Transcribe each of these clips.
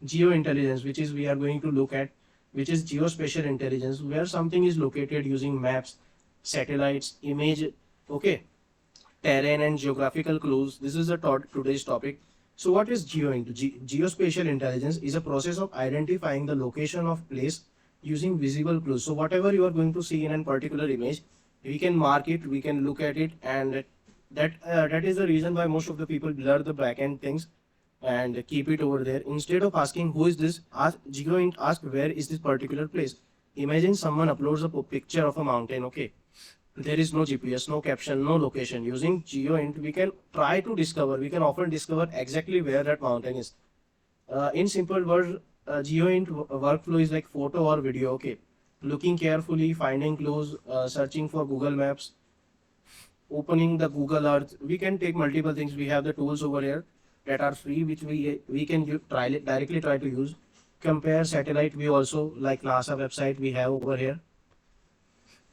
Geointelligence, which is we are going to look at, which is geospatial intelligence, where something is located using maps, satellites, image, okay, terrain and geographical clues. This is the today's topic. So what is GEOINT? Geospatial intelligence is a process of identifying the location of place using visible clues. So whatever you are going to see in a particular image, we can mark it, we can look at it, and that is the reason why most of the people blur the back end things and keep it over there. Instead of asking who is this, ask GeoInt, ask where is this particular place. Imagine someone uploads a picture of a mountain, okay. There is no GPS, no caption, no location. Using GeoInt, we can try to discover, we can often discover exactly where that mountain is. In simple words, GeoInt workflow is like photo or video, okay. Looking carefully, finding clues, searching for Google Maps, opening the Google Earth. We can take multiple things. We have the tools over here that are free, which we can directly try to use. Compare satellite view also, like NASA website we have over here.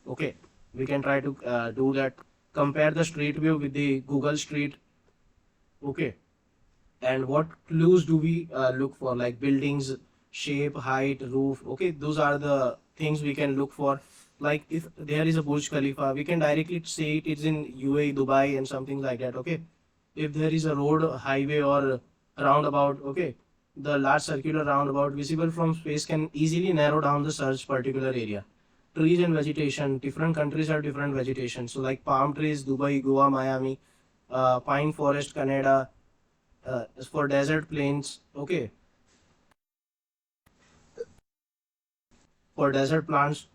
Okay, we can try to do that. Compare the street view with the Google Street. Okay, and what clues do we look for, like buildings, shape, height, roof. Okay, those are the things we can look for. Like if there is a Burj Khalifa, we can directly say it's in UAE, Dubai, and something like that. Okay, if there is a road, highway, or roundabout, okay, the large circular roundabout visible from space can easily narrow down the search particular area. Trees and vegetation, different countries have different vegetation. So like palm trees, Dubai, Goa, Miami, pine forest, Canada, for desert plains, okay, for desert plants,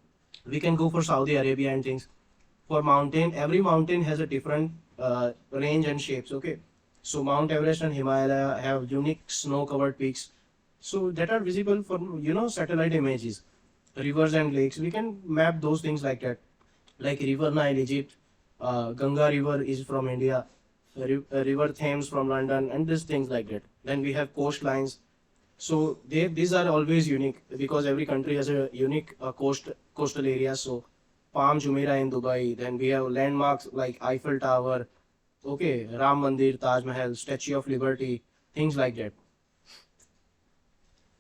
we can go for Saudi Arabia and things. For mountain, every mountain has a different range and shapes, okay. So Mount Everest and Himalaya have unique snow covered peaks, so that are visible from satellite images. Rivers and lakes, we can map those things like that, like river Nile, Egypt, Ganga river is from India, river Thames from London, and these things like that. Then we have coastlines. So these are always unique because every country has a unique coastal area. So Palm Jumeirah in Dubai. Then we have landmarks like Eiffel Tower, okay, Ram Mandir, Taj Mahal, Statue of Liberty, things like that.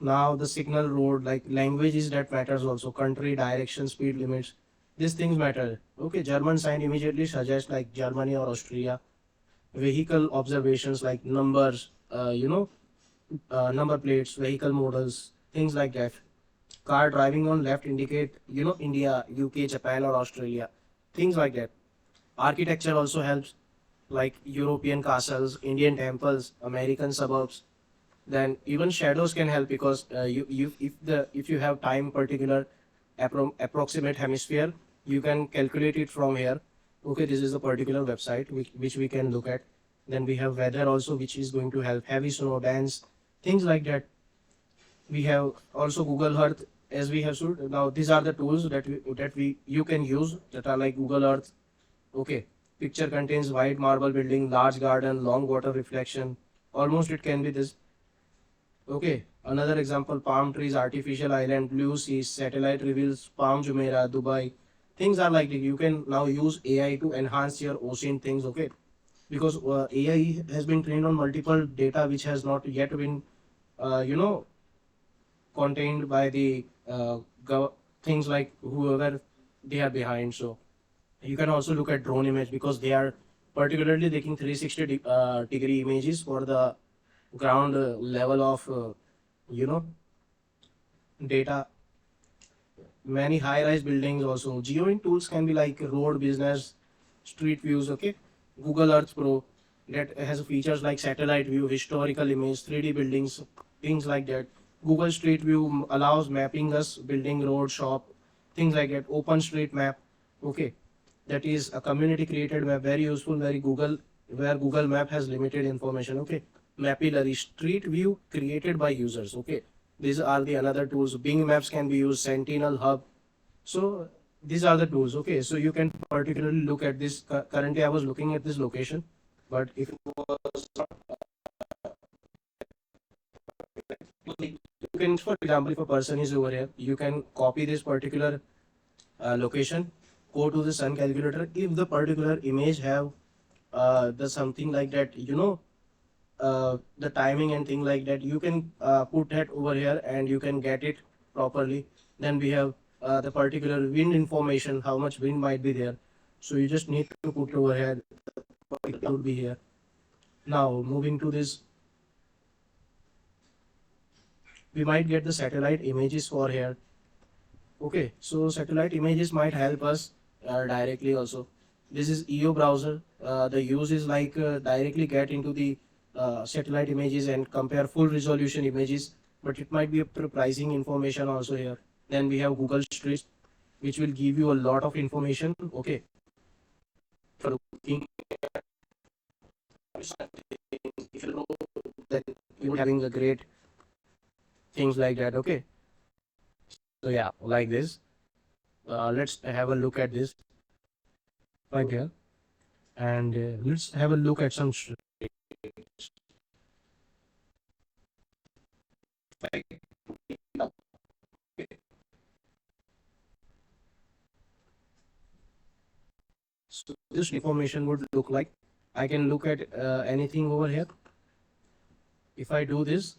Now the signal road, like languages that matters also, country, direction, speed limits. These things matter. Okay, German sign immediately suggests like Germany or Austria. Vehicle observations like numbers, number plates, vehicle models, things like that. Car driving on left indicate, India, UK, Japan, or Australia, things like that. Architecture also helps, like European castles, Indian temples, American suburbs. Then even shadows can help because if you have time particular approximate hemisphere, you can calculate it from here. Okay, this is a particular website which we can look at. Then we have weather also, which is going to help heavy snow, dense, things like that. We have also Google Earth, as we have shown. Now these are the tools that we you can use, that are like Google Earth. Okay, picture contains white marble building, large garden, long water reflection. Almost it can be this. Okay, another example, palm trees, artificial island, blue seas, satellite reveals Palm Jumeirah, Dubai. Things are like that. You can now use AI to enhance your OSINT things, okay? Because AI has been trained on multiple data which has not yet been, uh, you know, contained by the things like whoever they are behind. So you can also look at drone image because they are particularly taking 360 degree images for the ground level of you know data. Many high-rise buildings also. Geoint tools can be like road, business, street views. Okay, Google Earth Pro that has features like satellite view, historical image, 3D buildings, things like that. Google Street View allows mapping us building, road, shop, things like that. Open Street Map. Okay, that is a community created map, very useful, very Google, where Google Map has limited information. Okay, Mapillary, street view created by users. Okay, these are the another tools. Bing Maps can be used, Sentinel Hub. So these are the tools. Okay, so you can particularly look at this. Currently I was looking at this location, but if it was not, you can, for example, if a person is over here, you can copy this particular location, go to the sun calculator. If the particular image have the something like that, the timing and thing like that, you can put that over here and you can get it properly. Then we have the particular wind information, how much wind might be there. So you just need to put over here, it would be here. Now moving to this, we might get the satellite images for here. Okay, so satellite images might help us directly also. This is EO browser. The use is like directly get into the satellite images and compare full resolution images, but it might be a pricing information also here. Then we have Google Street, which will give you a lot of information. Okay, for looking if you know that you're having a great things like that. Okay, so yeah, like this. Let's have a look at this right here, and let's have a look at some so this information would look like, I can look at anything over here. If I do this,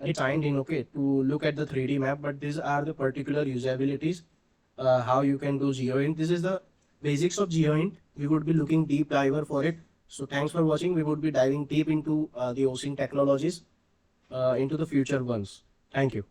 it's signed in, okay, to look at the 3D map, but these are the particular usabilities, how you can do GeoInt. This is the basics of GeoInt. We would be looking deep diver for it. So thanks for watching. We would be diving deep into the OSINT technologies into the future ones. Thank you.